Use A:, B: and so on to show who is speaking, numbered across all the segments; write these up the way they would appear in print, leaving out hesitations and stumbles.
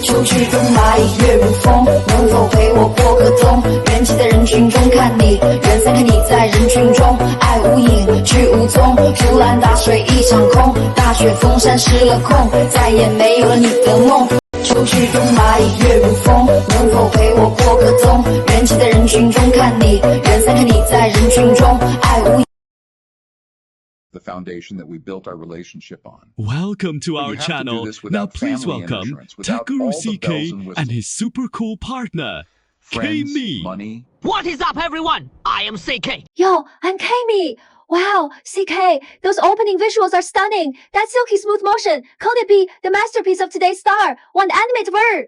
A: 就去东蚂蚁越如风，能否陪我过个冬？人挤在人群中看你，人散开你在人群中，爱无影去无踪，竹篮打水一场空，大雪封山失了控，再也没有了你的梦。就去东蚂蚁越如风，能否陪我过个冬？人挤在人群中看你，人散开你在人群中，爱无影。
B: The foundation that we built our relationship on.
C: Welcome to our channel. Now please welcome Takuru CK and his super cool partner,
B: Friends,
C: K-Me.
B: money.
D: What is up, everyone? I am CK.
E: Yo, I'm K-Me. Wow, CK, those opening visuals are stunning. That silky smooth motion, could it be the masterpiece of today's star, Wan Animate V2?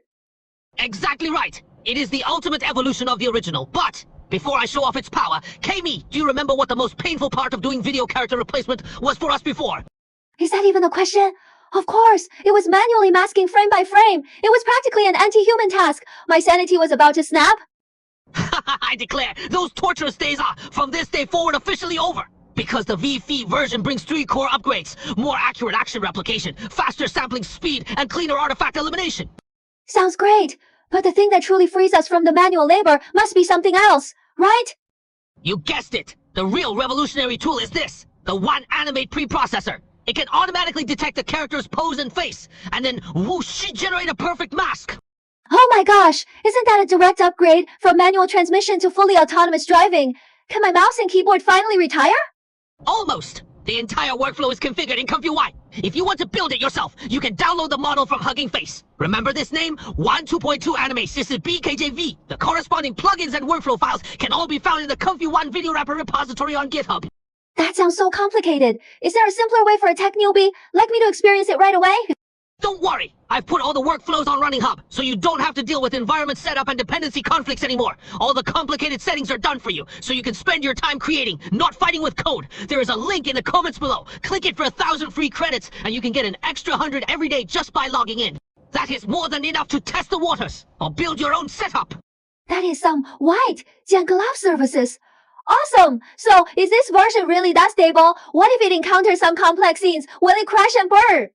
D: Exactly right. It is the ultimate evolution of the original, but before I show off its power, K-Me, do you remember what the most painful part of doing video character replacement was for us before?
E: Is that even a question? Of course, it was manually masking frame by frame. It was practically an anti-human task. My sanity was about to snap.
D: I declare, those torturous days are, from this day forward, officially over. Because the V2 version brings 3 core upgrades, more accurate action replication, faster sampling speed, and cleaner artifact elimination.
E: Sounds great. But the thing that truly frees us from the manual labor must be something else, right?
D: You guessed it. The real revolutionary tool is this, the Wan Animate Preprocessor. It can automatically detect a character's pose and face, and then whoosh, generate a perfect mask.
E: Oh my gosh, isn't that a direct upgrade from manual transmission to fully autonomous driving? Can my mouse and keyboard finally retire?
D: Almost. The entire workflow is configured in ComfyUI. If you want to build it yourself, you can download the model from Hugging Face. Remember this name? Wan 2.2 Anime System BKJV. The corresponding plugins and workflow files can all be found in the ComfyUI video wrapper repository on GitHub.
E: That sounds so complicated. Is there a simpler way for a tech newbie like me to experience it right away?
D: Don't worry, I've put all the workflows on Running Hub, so you don't have to deal with environment setup and dependency conflicts anymore. All the complicated settings are done for you, so you can spend your time creating, not fighting with code. There is a link in the comments below. Click it for 1,000 free credits, and you can get an extra 100 every day just by logging in. That is more than enough to test the waters, or build your own setup.
E: That is some white Jianglao services. Awesome! So, is this version really that stable? What if it encounters some complex scenes? Will it crash and burn?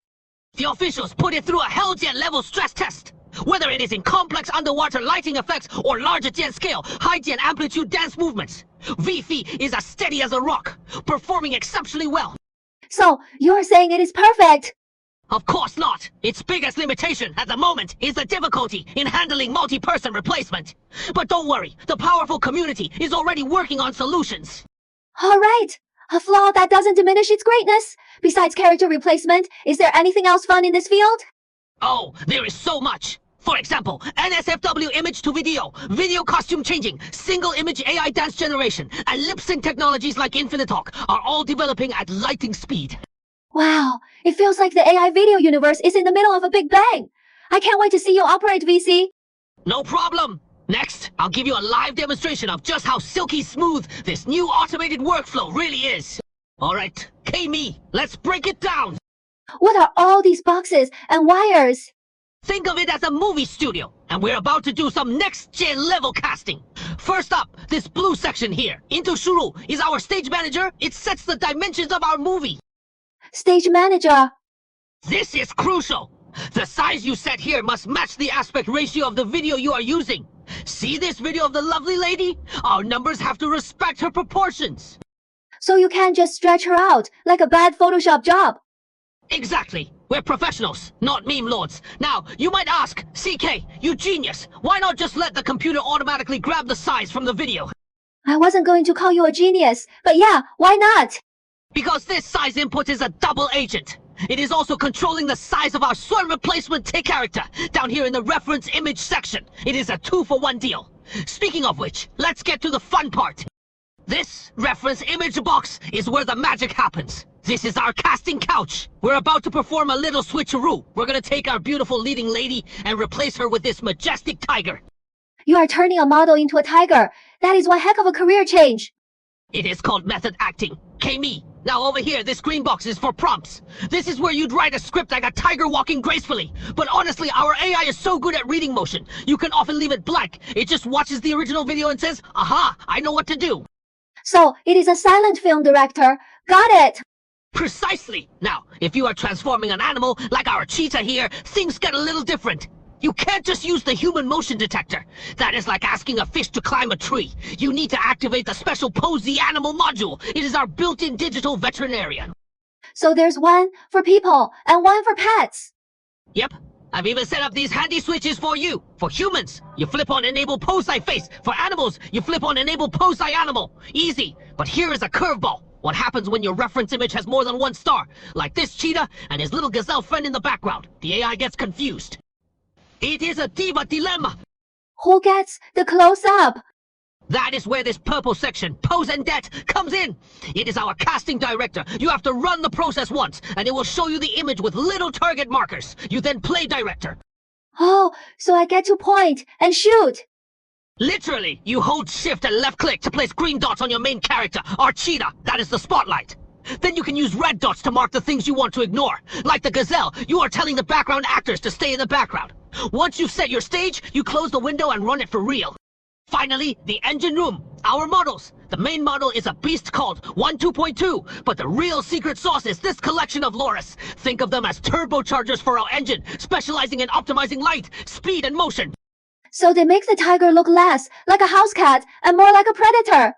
D: The officials put it through a Hellgen level stress test. Whether it is in complex underwater lighting effects or larger gen scale, high gen amplitude dance movements, V2 is as steady as a rock, performing exceptionally well.
E: So, you're saying it is perfect?
D: Of course not. Its biggest limitation at the moment is the difficulty in handling multi-person replacement. But don't worry, the powerful community is already working on solutions.
E: Alright! A flaw that doesn't diminish its greatness. Besides character replacement, is there anything else fun in this field?
D: Oh, there is so much. For example, NSFW image to video, video costume changing, single image AI dance generation, and lip sync technologies like Infinite Talk are all developing at lightning speed.
E: Wow, it feels like the AI video universe is in the middle of a big bang. I can't wait to see you operate, VC.
D: No problem. Next, I'll give you a live demonstration of just how silky smooth this new automated workflow really is. Alright, K-Me, let's break it down.
E: What are all these boxes and wires?
D: Think of it as a movie studio, and we're about to do some next-gen level casting. First up, this blue section here, Into Shuru, is our stage manager. It sets the dimensions of our movie.
E: Stage manager.
D: This is crucial. The size you set here must match the aspect ratio of the video you are using. See this video of the lovely lady? Our numbers have to respect her proportions.
E: So you can't just stretch her out like a bad Photoshop job.
D: Exactly. We're professionals, not meme lords. Now, you might ask, CK, you genius, why not just let the computer automatically grab the size from the video?
E: I wasn't going to call you a genius, but yeah, why not?
D: Because this size input is a double agent. It is also controlling the size of our swarm replacement tick character down here in the reference image section. It is a 2-for-1 deal. Speaking of which, let's get to the fun part. This reference image box is where the magic happens. This is our casting couch. We're about to perform a little switcheroo. We're gonna take our beautiful leading lady and replace her with this majestic tiger.
E: You are turning a model into a tiger. That is one heck of a career change.
D: It is called method acting. K-Me. Now over here, this green box is for prompts. This is where you'd write a script like a tiger walking gracefully. But honestly, our AI is so good at reading motion, you can often leave it blank. It just watches the original video and says, aha, I know what to do.
E: So, it is a silent film director. Got it!
D: Precisely. Now, if you are transforming an animal, like our cheetah here, things get a little different. You can't just use the human motion detector. That is like asking a fish to climb a tree. You need to activate the special Posey Animal module. It is our built-in digital veterinarian.
E: So there's one for people and one for pets.
D: Yep. I've even set up these handy switches for you. For humans, you flip on Enable Pose-Eye Face. For animals, you flip on Enable Pose-Eye Animal. Easy. But here is a curveball. What happens when your reference image has more than one star? Like this cheetah and his little gazelle friend in the background. The AI gets confused. It is a diva dilemma.
E: Who gets the close-up?
D: That is where this purple section, Pose and Det, comes in. It is our casting director. You have to run the process once, and it will show you the image with little target markers. You then play director.
E: Oh, so I get to point and shoot.
D: Literally, you hold shift and left click to place green dots on your main character, our cheetah. That is the spotlight. Then you can use red dots to mark the things you want to ignore. Like the gazelle, you are telling the background actors to stay in the background. Once you've set your stage, you close the window and run it for real. Finally, the engine room. Our models. The main model is a beast called Wan 2.2, but the real secret sauce is this collection of Loris. Think of them as turbochargers for our engine, specializing in optimizing light, speed, and motion.
E: So they make the tiger look less like a house cat and more like a predator.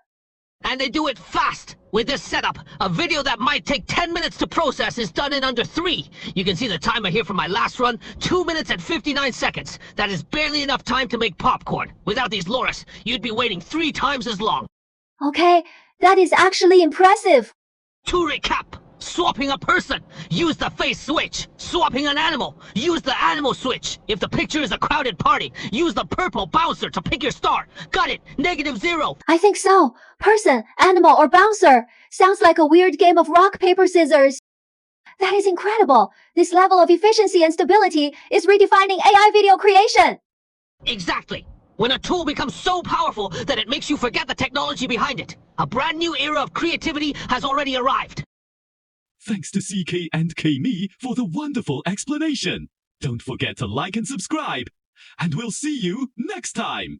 D: And they do it fast. With this setup, a video that might take 10 minutes to process is done in under 3. You can see the timer here from my last run, 2 minutes and 59 seconds. That is barely enough time to make popcorn. Without these Loris, you'd be waiting 3 times as long.
E: Okay, that is actually impressive.
D: To recap, swapping a person, use the face switch. Swapping an animal, use the animal switch. If the picture is a crowded party, use the purple bouncer to pick your star. Got it, -0.
E: I think so. Person, animal, or bouncer. Sounds like a weird game of rock, paper, scissors. That is incredible. This level of efficiency and stability is redefining AI video creation.
D: Exactly. When a tool becomes so powerful that it makes you forget the technology behind it. A brand new era of creativity has already arrived.
C: Thanks to CK&KM for the wonderful explanation. Don't forget to like and subscribe. And we'll see you next time.